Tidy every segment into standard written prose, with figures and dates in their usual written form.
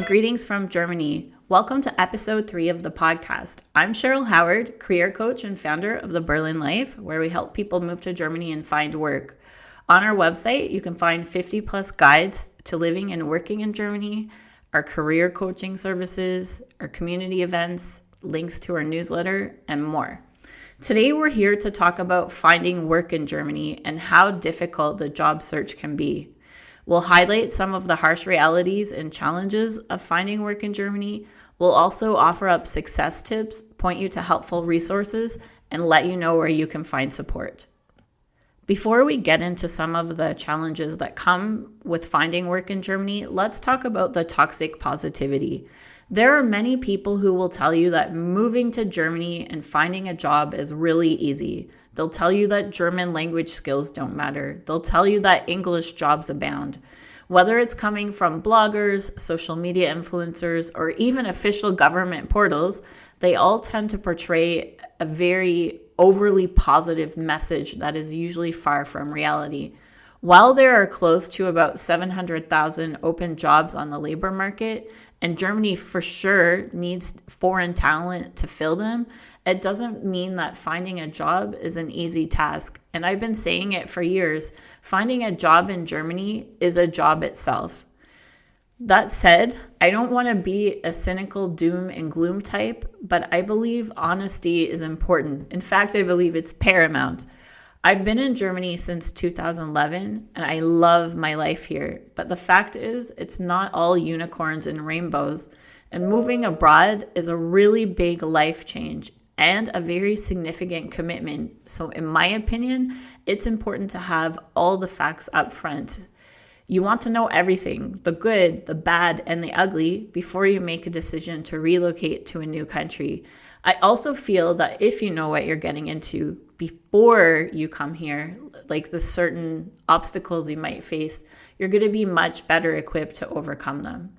Greetings from Germany. Welcome to episode 3 of the podcast. I'm 𝗚𝗲𝗃, career coach and founder of the Berlin Life, where we help people move to Germany and find work. On our website, you can find 50 plus guides to living and working in Germany, our career coaching services, our community events, links to our newsletter, and more. Today, we're here to talk about finding work in Germany and how difficult the job search can be. We'll highlight some of the harsh realities and challenges of finding work in Germany. We'll also offer up success tips, point you to helpful resources, and let you know where you can find support. Before we get into some of the challenges that come with finding work in Germany, let's talk about the toxic positivity. There are many people who will tell you that moving to Germany and finding a job is really easy. They'll tell you that German language skills don't matter. They'll tell you that English jobs abound. Whether it's coming from bloggers, social media influencers, or even official government portals, they all tend to portray a very overly positive message that is usually far from reality. While there are close to about 700,000 open jobs on the labor market, and Germany for sure needs foreign talent to fill them, it doesn't mean that finding a job is an easy task. And I've been saying it for years. Finding a job in Germany is a job itself. That said, I don't want to be a cynical doom and gloom type, but I believe honesty is important. In fact, I believe it's paramount. I've been in Germany since 2011, and I love my life here. But the fact is, it's not all unicorns and rainbows. And moving abroad is a really big life change and a very significant commitment. So in my opinion, it's important to have all the facts up front. You want to know everything, the good, the bad, and the ugly, before you make a decision to relocate to a new country. I also feel that if you know what you're getting into before you come here, like the certain obstacles you might face, you're going to be much better equipped to overcome them.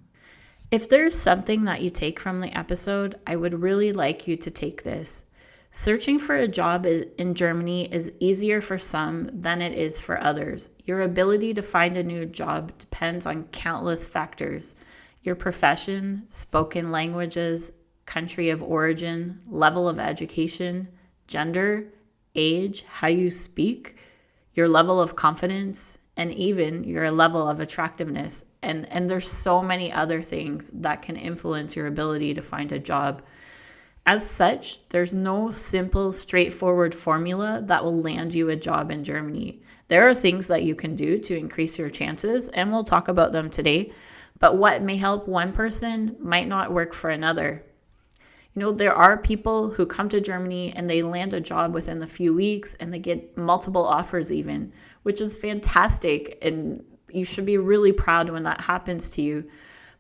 If there's something that you take from the episode, I would really like you to take this. Searching for a job in Germany is easier for some than it is for others. Your ability to find a new job depends on countless factors. Your profession, spoken languages, country of origin, level of education, gender, age, how you speak, your level of confidence, and even your level of attractiveness. And there's so many other things that can influence your ability to find a job. As such, there's no simple, straightforward formula that will land you a job in Germany. There are things that you can do to increase your chances, and we'll talk about them today. But what may help one person might not work for another. You know, there are people who come to Germany and they land a job within a few weeks and they get multiple offers even, which is fantastic. And you should be really proud when that happens to you.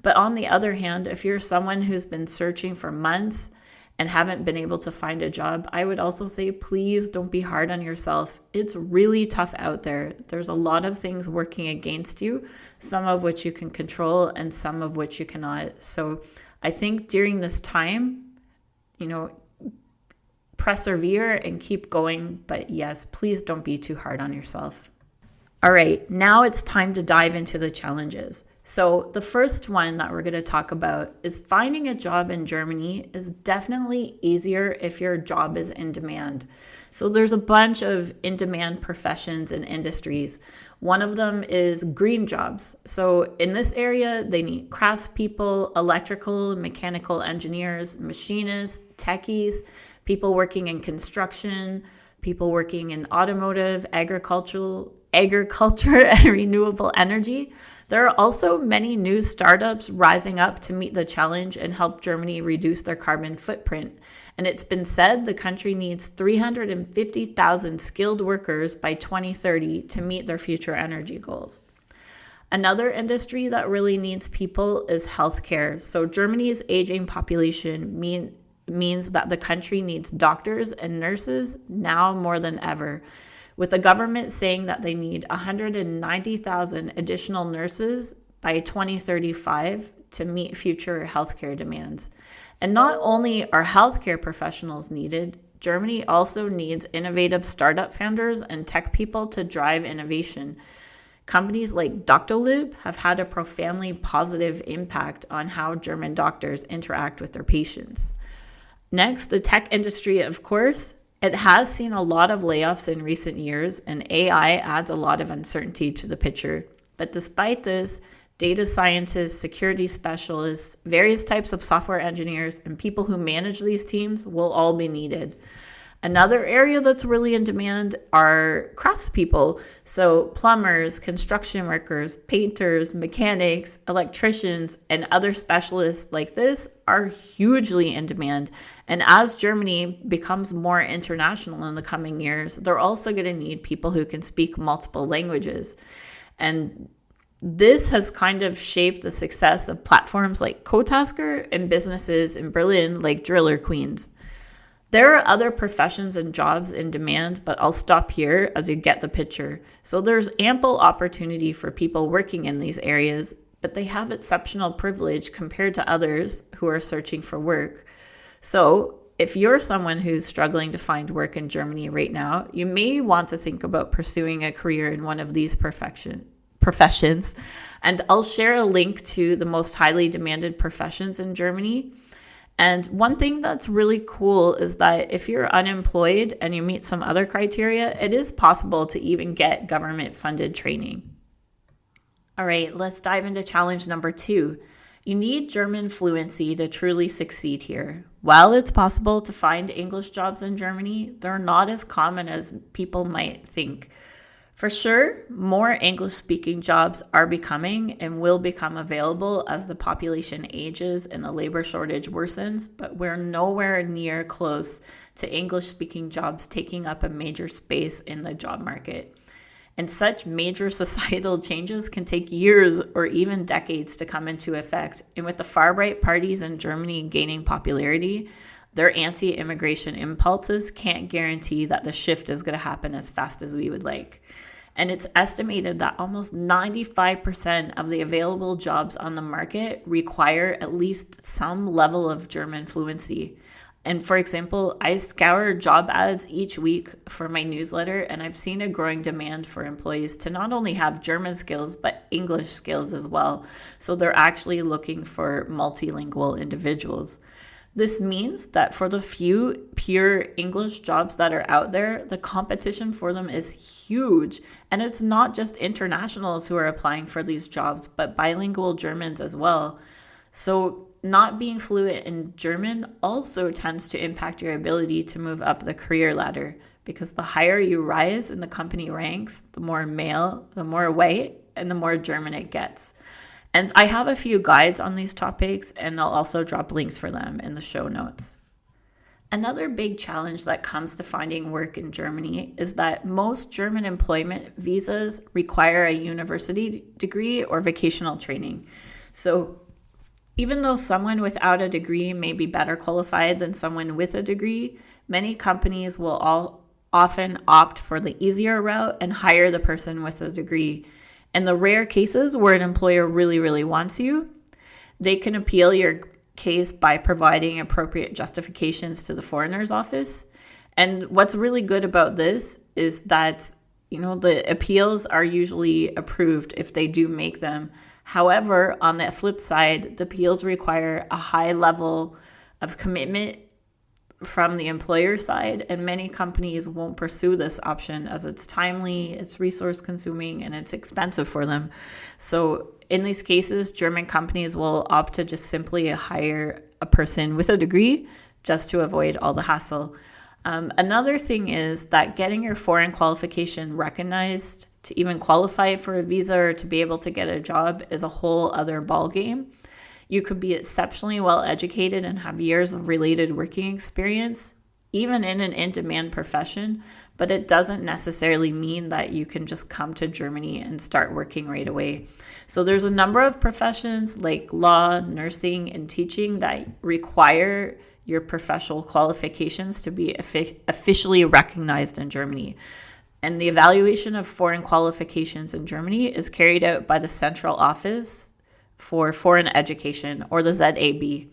But on the other hand, if you're someone who's been searching for months and haven't been able to find a job, I would also say, please don't be hard on yourself. It's really tough out there. There's a lot of things working against you, some of which you can control and some of which you cannot. So I think during this time, persevere and keep going. But yes, please don't be too hard on yourself. All right, now it's time to dive into the challenges. So the first one that we're going to talk about is finding a job in Germany is definitely easier if your job is in demand. So there's a bunch of in-demand professions and industries. One of them is green jobs. So in this area, they need craftspeople, electrical, mechanical engineers, machinists, techies, people working in construction, people working in automotive, agriculture, and renewable energy. There are also many new startups rising up to meet the challenge and help Germany reduce their carbon footprint. And it's been said the country needs 350,000 skilled workers by 2030 to meet their future energy goals. Another industry that really needs people is healthcare. So Germany's aging population means that the country needs doctors and nurses now more than ever, with the government saying that they need 190,000 additional nurses by 2035 to meet future healthcare demands. And not only are healthcare professionals needed, Germany also needs innovative startup founders and tech people to drive innovation. Companies like 𝗥𝗏𝘀 have had a profoundly positive impact on how German doctors interact with their patients. Next, the tech industry, of course, it has seen a lot of layoffs in recent years, and AI adds a lot of uncertainty to the picture. But despite this, data scientists, security specialists, various types of software engineers, and people who manage these teams will all be needed. Another area that's really in demand are craftspeople. So plumbers, construction workers, painters, mechanics, electricians, and other specialists like this are hugely in demand. And as Germany becomes more international in the coming years, they're also going to need people who can speak multiple languages. And this has kind of shaped the success of platforms like 𝗏𝗬𝘀 and businesses in Berlin like Driller Queens. There are other professions and jobs in demand, but I'll stop here as you get the picture. So there's ample opportunity for people working in these areas, but they have exceptional privilege compared to others who are searching for work. So if you're someone who's struggling to find work in Germany right now, you may want to think about pursuing a career in one of these professions. And I'll share a link to the most highly demanded professions in Germany. And one thing that's really cool is that if you're unemployed and you meet some other criteria, it is possible to even get government-funded training. All right, let's dive into challenge number 2. You need German fluency to truly succeed here. While it's possible to find English jobs in Germany, they're not as common as people might think. For sure, more English-speaking jobs are becoming and will become available as the population ages and the labor shortage worsens, but we're nowhere near close to English-speaking jobs taking up a major space in the job market. And such major societal changes can take years or even decades to come into effect. And with the far-right parties in Germany gaining popularity, their anti-immigration impulses can't guarantee that the shift is going to happen as fast as we would like. And it's estimated that almost 95% of the available jobs on the market require at least some level of German fluency. And for example, I scour job ads each week for my newsletter, and I've seen a growing demand for employees to not only have German skills, but English skills as well. So they're actually looking for multilingual individuals. This means that for the few pure English jobs that are out there, the competition for them is huge. And it's not just internationals who are applying for these jobs, but bilingual Germans as well. So not being fluent in German also tends to impact your ability to move up the career ladder, because the higher you rise in the company ranks, the more male, the more white, and the more German it gets. And I have a few guides on these topics, and I'll also drop links for them in the show notes. Another big challenge that comes to finding work in Germany is that most German employment visas require a university degree or vocational training. So even though someone without a degree may be better qualified than someone with a degree, many companies will often opt for the easier route and hire the person with a degree. In the rare cases where an employer really, really wants you, they can appeal your case by providing appropriate justifications to the foreigner's office. And what's really good about this is that, the appeals are usually approved if they do make them. However, on the flip side, the appeals require a high level of commitment from the employer side, and many companies won't pursue this option as it's timely, it's resource consuming, and it's expensive for them. So in these cases, German companies will opt to just simply hire a person with a degree just to avoid all the hassle. Another thing is that getting your foreign qualification recognized to even qualify for a visa or to be able to get a job is a whole other ballgame. You could be exceptionally well educated and have years of related working experience, even in an in-demand profession, but it doesn't necessarily mean that you can just come to Germany and start working right away. So there's a number of professions like law, nursing, and teaching that require your professional qualifications to be officially recognized in Germany. And the evaluation of foreign qualifications in Germany is carried out by the Central Office for Foreign Education, or the ZAB.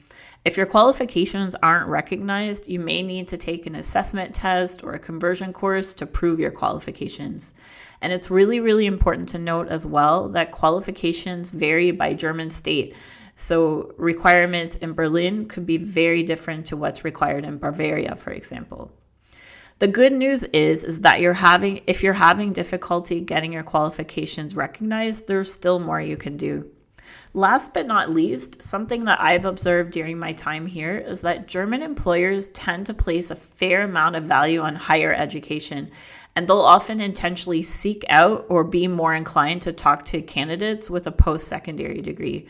If your qualifications aren't recognized, you may need to take an assessment test or a conversion course to prove your qualifications. And it's really, really important to note as well that qualifications vary by German state. So requirements in Berlin could be very different to what's required in Bavaria, for example. The good news is that if you're having difficulty getting your qualifications recognized, there's still more you can do. Last but not least, something that I've observed during my time here is that German employers tend to place a fair amount of value on higher education, and they'll often intentionally seek out or be more inclined to talk to candidates with a post-secondary degree.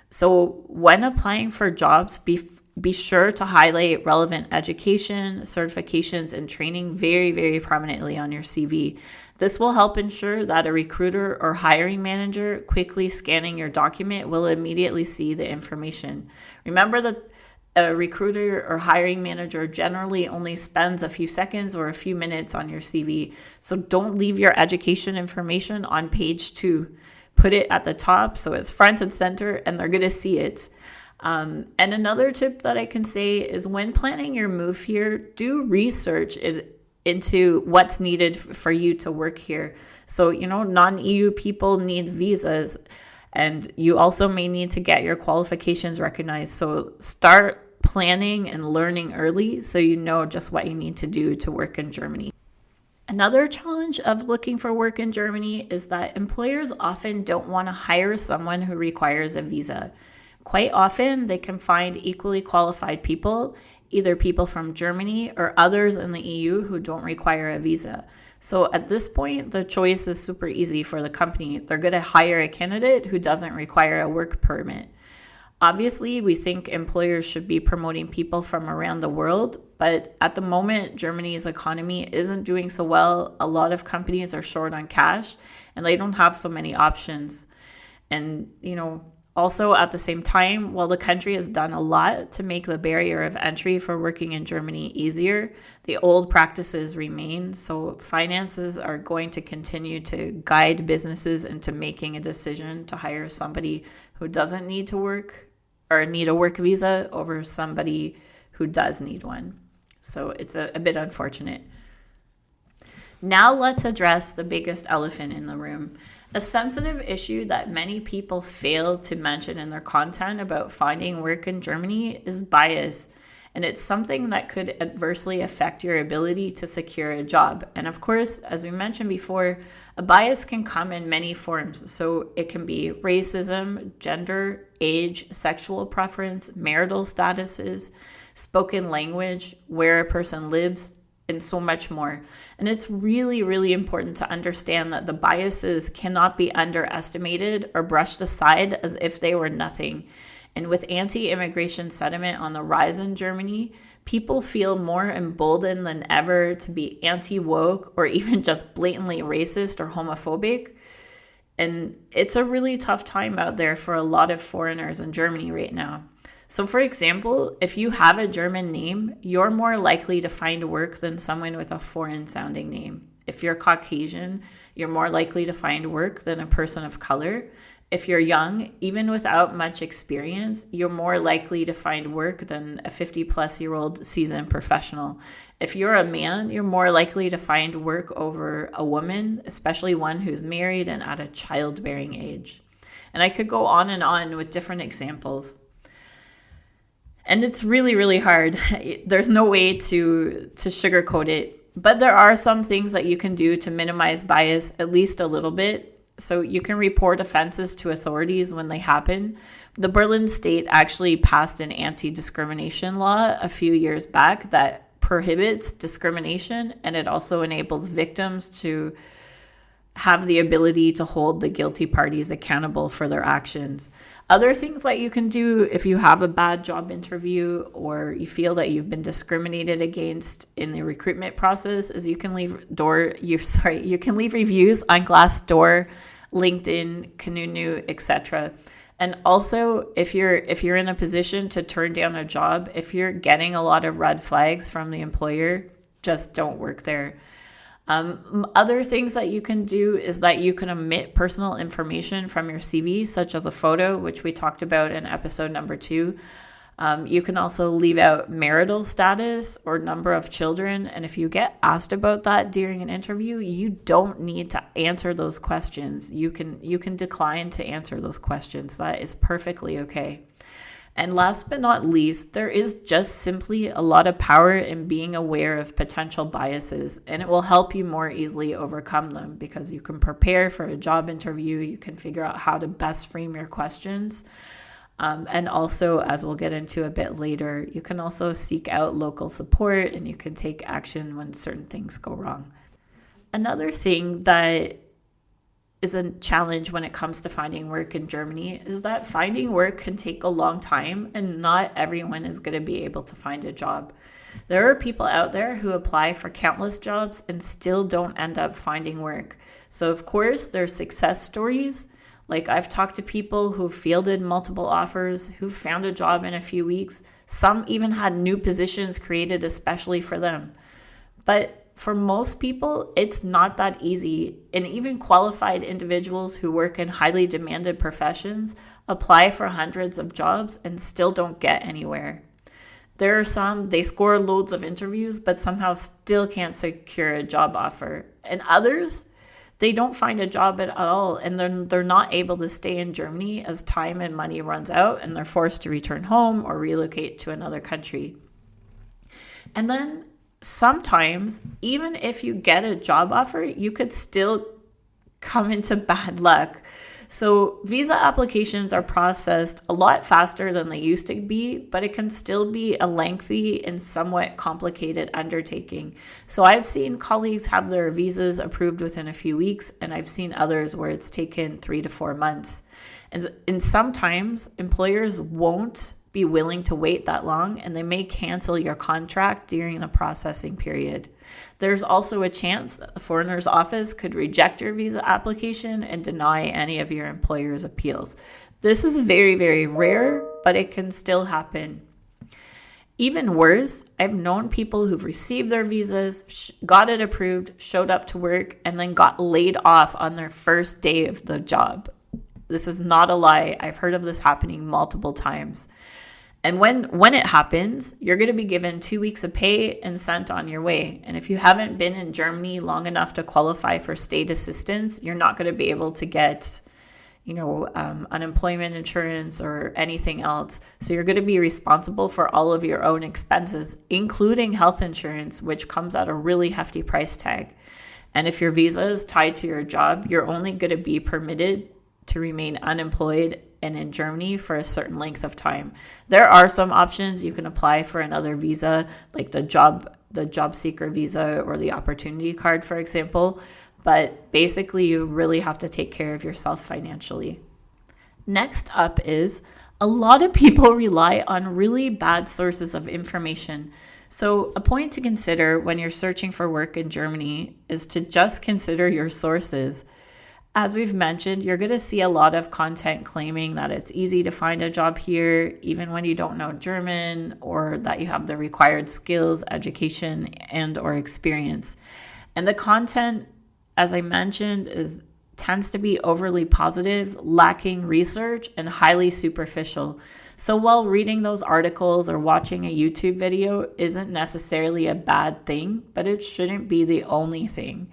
So when applying for jobs, be sure to highlight relevant education, certifications, and training very, very prominently on your CV. This will help ensure that a recruiter or hiring manager quickly scanning your document will immediately see the information. Remember that a recruiter or hiring manager generally only spends a few seconds or a few minutes on your CV. So don't leave your education information on page 2. Put it at the top so it's front and center and they're going to see it. And another tip that I can say is when planning your move here, do research into what's needed for you to work here. So, non-EU people need visas, and you also may need to get your qualifications recognized. So start planning and learning early so you know just what you need to do to work in Germany. Another challenge of looking for work in Germany is that employers often don't want to hire someone who requires a visa. Quite often, they can find equally qualified people, either people from Germany or others in the EU who don't require a visa. So at this point, the choice is super easy for the company. They're going to hire a candidate who doesn't require a work permit. Obviously, we think employers should be promoting people from around the world, but at the moment, Germany's economy isn't doing so well. A lot of companies are short on cash, and they don't have so many options. And, also, at the same time, while the country has done a lot to make the barrier of entry for working in Germany easier, the old practices remain. So finances are going to continue to guide businesses into making a decision to hire somebody who doesn't need to work or need a work visa over somebody who does need one. So it's a bit unfortunate. Now let's address the biggest elephant in the room. A sensitive issue that many people fail to mention in their content about finding work in Germany is bias. And it's something that could adversely affect your ability to secure a job. And of course, as we mentioned before, a bias can come in many forms. So it can be racism, gender, age, sexual preference, marital statuses, spoken language, where a person lives, and so much more. And it's really, really important to understand that the biases cannot be underestimated or brushed aside as if they were nothing. And with anti-immigration sentiment on the rise in Germany, people feel more emboldened than ever to be anti-woke or even just blatantly racist or homophobic. And it's a really tough time out there for a lot of foreigners in Germany right now. So for example, if you have a German name, you're more likely to find work than someone with a foreign sounding name. If you're Caucasian, you're more likely to find work than a person of color. If you're young, even without much experience, you're more likely to find work than a 50-plus-year-old seasoned professional. If you're a man, you're more likely to find work over a woman, especially one who's married and at a childbearing age. And I could go on with different examples. And it's really, really hard. There's no way to sugarcoat it. But there are some things that you can do to minimize bias, at least a little bit. So you can report offenses to authorities when they happen. The Berlin state actually passed an anti-discrimination law a few years back that prohibits discrimination, and it also enables victims to have the ability to hold the guilty parties accountable for their actions. Other things that you can do if you have a bad job interview or you feel that you've been discriminated against in the recruitment process is you can leave reviews on Glassdoor, LinkedIn, Kununu, etc. And also, if you're in a position to turn down a job, if you're getting a lot of red flags from the employer, just don't work there. Other things that you can do is that you can omit personal information from your CV, such as a photo, which we talked about in episode number 2. You can also leave out marital status or number of children. And if you get asked about that during an interview, you don't need to answer those questions. You can decline to answer those questions. That is perfectly okay. And last but not least, there is just simply a lot of power in being aware of potential biases, and it will help you more easily overcome them because you can prepare for a job interview. You can figure out how to best frame your questions. And also, as we'll get into a bit later, you can also seek out local support and you can take action when certain things go wrong. Another thing that is a challenge when it comes to finding work in Germany is that finding work can take a long time and not everyone is going to be able to find a job. There are people out there who apply for countless jobs and still don't end up finding work. So of course, there's success stories. Like I've talked to people who fielded multiple offers, who found a job in a few weeks. Some even had new positions created especially for them. But for most people, it's not that easy. And even qualified individuals who work in highly demanded professions apply for hundreds of jobs and still don't get anywhere. There are some, they score loads of interviews, but somehow still can't secure a job offer. And others, they don't find a job at all, and they're not able to stay in Germany as time and money runs out, and they're forced to return home or relocate to another country. And then sometimes, even if you get a job offer, you could still come into bad luck. So visa applications are processed a lot faster than they used to be, but it can still be a lengthy and somewhat complicated undertaking. So I've seen colleagues have their visas approved within a few weeks, and I've seen others where it's taken 3 to 4 months. And sometimes employers won't be willing to wait that long, and they may cancel your contract during the processing period. There's also a chance that the foreigner's office could reject your visa application and deny any of your employer's appeals. This is very, very rare, but it can still happen. Even worse, I've known people who've received their visas, got it approved, showed up to work, and then got laid off on their first day of the job. This is not a lie. I've heard of this happening multiple times. And when it happens, you're going to be given 2 weeks of pay and sent on your way. And if you haven't been in Germany long enough to qualify for state assistance, you're not going to be able to get, unemployment insurance or anything else. So you're going to be responsible for all of your own expenses, including health insurance, which comes at a really hefty price tag. And if your visa is tied to your job, you're only going to be permitted to remain unemployed and in Germany for a certain length of time. There are some options. You can apply for another visa, like the job seeker visa or the opportunity card, for example. But basically, you really have to take care of yourself financially. Next up is a lot of people rely on really bad sources of information. So a point to consider when you're searching for work in Germany is to just consider your sources. As we've mentioned, you're going to see a lot of content claiming that it's easy to find a job here, even when you don't know German, or that you have the required skills, education, and or experience. And the content, as I mentioned, tends to be overly positive, lacking research, and highly superficial. So while reading those articles or watching a YouTube video isn't necessarily a bad thing, but it shouldn't be the only thing.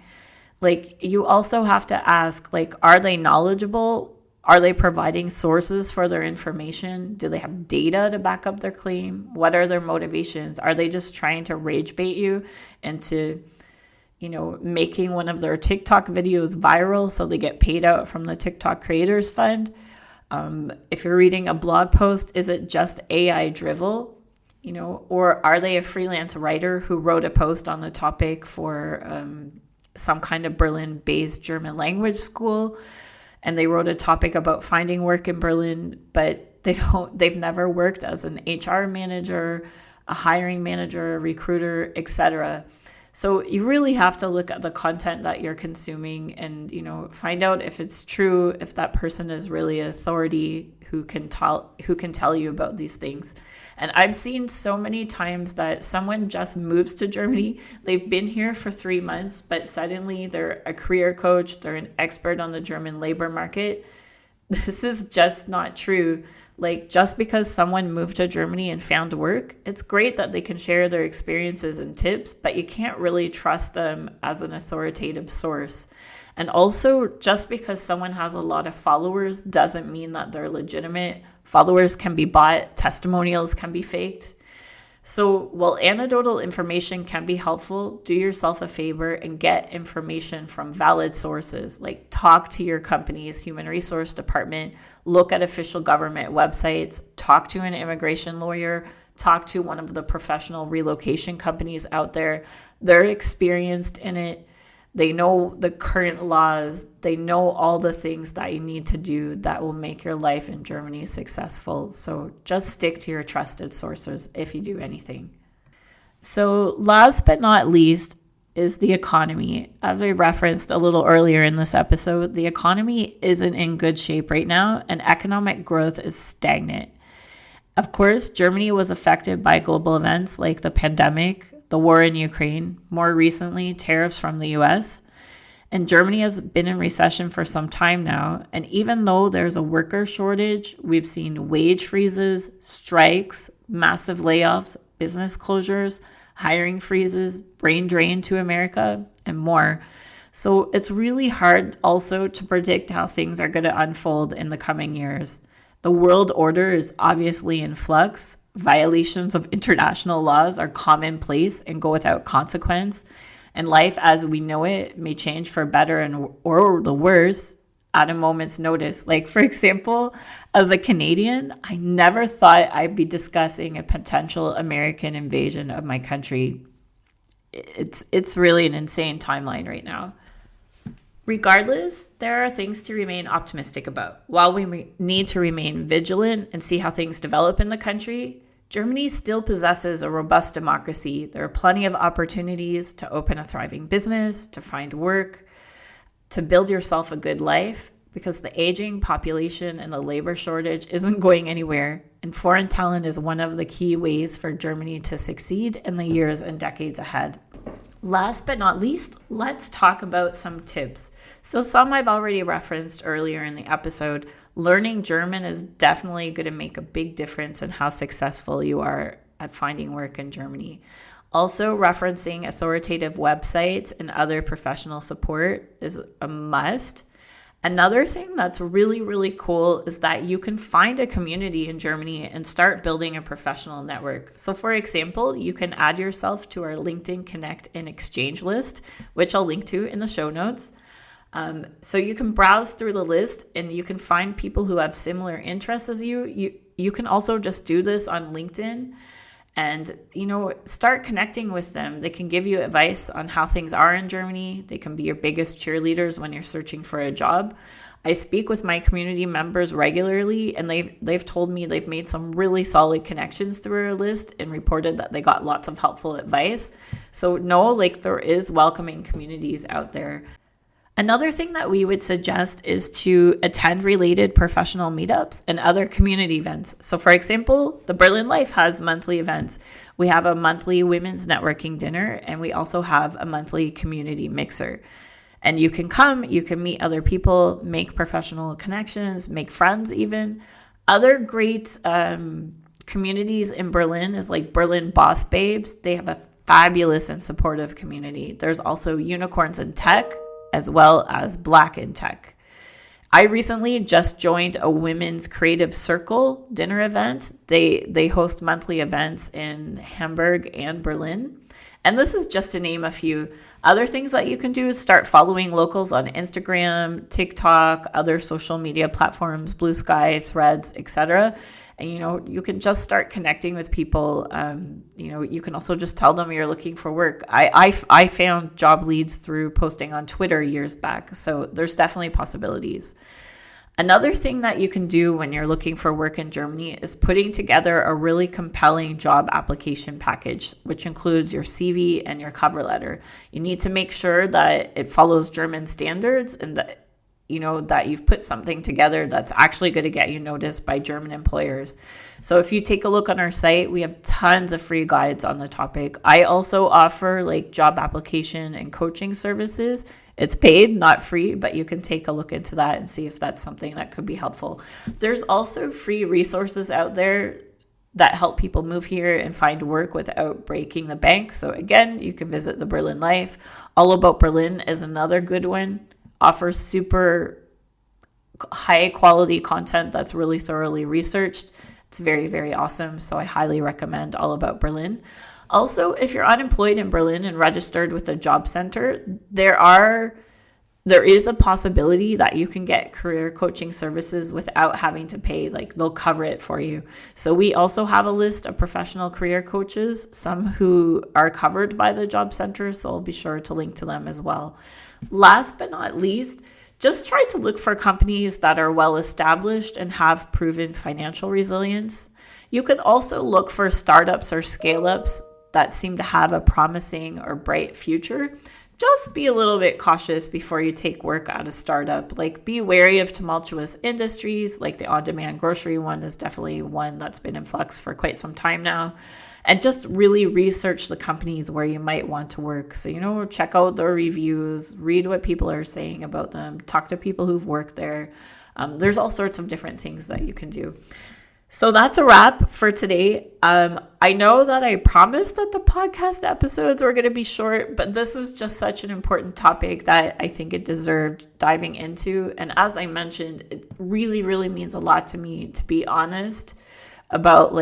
Like, you also have to ask, are they knowledgeable? Are they providing sources for their information? Do they have data to back up their claim? What are their motivations? Are they just trying to rage bait you into, making one of their TikTok videos viral so they get paid out from the TikTok Creators Fund? If you're reading a blog post, is it just AI drivel? Or are they a freelance writer who wrote a post on the topic for some kind of Berlin-based German language school, and they wrote a topic about finding work in Berlin, but they've never worked as an HR manager, a hiring manager, a recruiter, etc. So you really have to look at the content that you're consuming and, find out if it's true, if that person is really an authority who can tell you about these things. And I've seen so many times that someone just moves to Germany. They've been here for 3 months, but suddenly they're a career coach. They're an expert on the German labor market. This is just not true. Like, just because someone moved to Germany and found work, it's great that they can share their experiences and tips, but you can't really trust them as an authoritative source. And also, just because someone has a lot of followers doesn't mean that they're legitimate. Followers can be bought, testimonials can be faked. So while anecdotal information can be helpful, do yourself a favor and get information from valid sources. Like, talk to your company's human resource department, look at official government websites, talk to an immigration lawyer, talk to one of the professional relocation companies out there. They're experienced in it. They know the current laws. They know all the things that you need to do that will make your life in Germany successful. So just stick to your trusted sources if you do anything. So last but not least is the economy. As I referenced a little earlier in this episode, the economy isn't in good shape right now, and economic growth is stagnant. Of course, Germany was affected by global events like the pandemic, the war in Ukraine, more recently, tariffs from the US. And Germany has been in recession for some time now. And even though there's a worker shortage, we've seen wage freezes, strikes, massive layoffs, business closures, hiring freezes, brain drain to America, and more. So it's really hard also to predict how things are going to unfold in the coming years. The world order is obviously in flux. Violations of international laws are commonplace and go without consequence. And life as we know it may change for better or the worse at a moment's notice. Like, for example, as a Canadian, I never thought I'd be discussing a potential American invasion of my country. It's really an insane timeline right now. Regardless, there are things to remain optimistic about. While we need to remain vigilant and see how things develop in the country, Germany still possesses a robust democracy. There are plenty of opportunities to open a thriving business, to find work, to build yourself a good life, because the aging population and the labor shortage isn't going anywhere. And foreign talent is one of the key ways for Germany to succeed in the years and decades ahead. Last but not least, let's talk about some tips. So some I've already referenced earlier in the episode. Learning German is definitely going to make a big difference in how successful you are at finding work in Germany. Also, referencing authoritative websites and other professional support is a must. Another thing that's really, really cool is that you can find a community in Germany and start building a professional network. So for example, you can add yourself to our LinkedIn Connect and Exchange list, which I'll link to in the show notes. So you can browse through the list and you can find people who have similar interests as you. You can also just do this on LinkedIn and, start connecting with them. They can give you advice on how things are in Germany. They can be your biggest cheerleaders when you're searching for a job. I speak with my community members regularly, and they've told me they've made some really solid connections through our list and reported that they got lots of helpful advice. So there is welcoming communities out there. Another thing that we would suggest is to attend related professional meetups and other community events. So for example, the Berlin Life has monthly events. We have a monthly women's networking dinner, and we also have a monthly community mixer. And you can come, you can meet other people, make professional connections, make friends even. Other great communities in Berlin is like Berlin Boss Babes. They have a fabulous and supportive community. There's also Unicorns in Tech, as well as Black in Tech. I recently just joined a women's creative circle dinner event. They host monthly events in Hamburg and Berlin. And this is just to name a few. Other things that you can do is start following locals on Instagram, TikTok, other social media platforms, Blue Sky, Threads, etc. And, you can just start connecting with people. You can also just tell them you're looking for work. I found job leads through posting on Twitter years back. So there's definitely possibilities. Another thing that you can do when you're looking for work in Germany is putting together a really compelling job application package, which includes your CV and your cover letter. You need to make sure that it follows German standards and that that you've put something together that's actually going to get you noticed by German employers. So if you take a look on our site, we have tons of free guides on the topic. I also offer job application and coaching services. It's paid, not free, but you can take a look into that and see if that's something that could be helpful. There's also free resources out there that help people move here and find work without breaking the bank. So again, you can visit the Berlin Life. All About Berlin is another good one. Offers super high quality content that's really thoroughly researched. It's very, very awesome. So I highly recommend All About Berlin. Also, if you're unemployed in Berlin and registered with a job center, there is a possibility that you can get career coaching services without having to pay. Like, they'll cover it for you. So we also have a list of professional career coaches, some who are covered by the job center. So I'll be sure to link to them as well. Last but not least, just try to look for companies that are well established and have proven financial resilience. You can also look for startups or scale-ups that seem to have a promising or bright future. Just be a little bit cautious before you take work at a startup. Like, be wary of tumultuous industries, like the on-demand grocery one is definitely one that's been in flux for quite some time now. And just really research the companies where you might want to work. So, check out their reviews, read what people are saying about them, talk to people who've worked there. There's all sorts of different things that you can do. So that's a wrap for today. I know that I promised that the podcast episodes were going to be short, but this was just such an important topic that I think it deserved diving into. And as I mentioned, it really, really means a lot to me to be honest about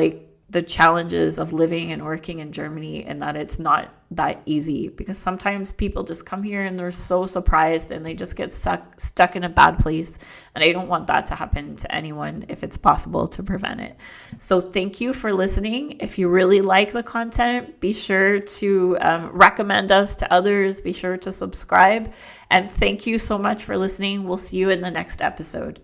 the challenges of living and working in Germany, and that it's not that easy, because sometimes people just come here and they're so surprised and they just get stuck in a bad place. And I don't want that to happen to anyone if it's possible to prevent it. So thank you for listening. If you really like the content, be sure to recommend us to others. Be sure to subscribe. And thank you so much for listening. We'll see you in the next episode.